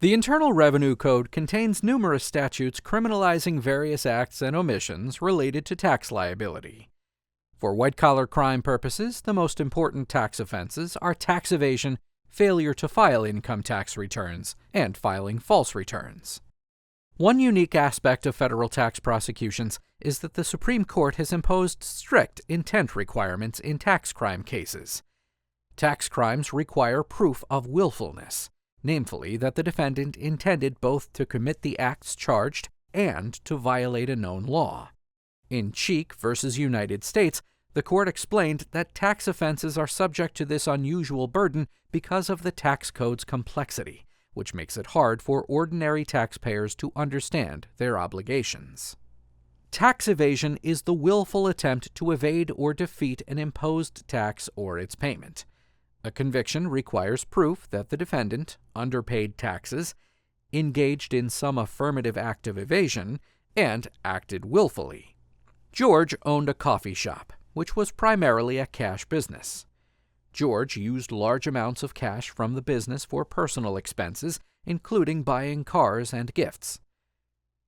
The Internal Revenue Code contains numerous statutes criminalizing various acts and omissions related to tax liability. For white-collar crime purposes, the most important tax offenses are tax evasion, failure to file income tax returns, and filing false returns. One unique aspect of federal tax prosecutions is that the Supreme Court has imposed strict intent requirements in tax crime cases. Tax crimes require proof of willfulness, namely that the defendant intended both to commit the acts charged and to violate a known law. In Cheek v. United States, the court explained that tax offenses are subject to this unusual burden because of the tax code's complexity, which makes it hard for ordinary taxpayers to understand their obligations. Tax evasion is the willful attempt to evade or defeat an imposed tax or its payment. A conviction requires proof that the defendant underpaid taxes, engaged in some affirmative act of evasion, and acted willfully. George owned a coffee shop, which was primarily a cash business. George used large amounts of cash from the business for personal expenses, including buying cars and gifts.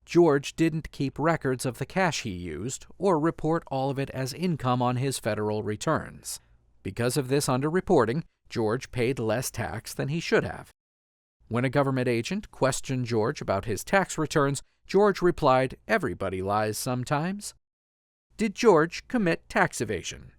George didn't keep records of the cash he used or report all of it as income on his federal returns. Because of this underreporting, George paid less tax than he should have. When a government agent questioned George about his tax returns, George replied, "Everybody lies sometimes." Did George commit tax evasion?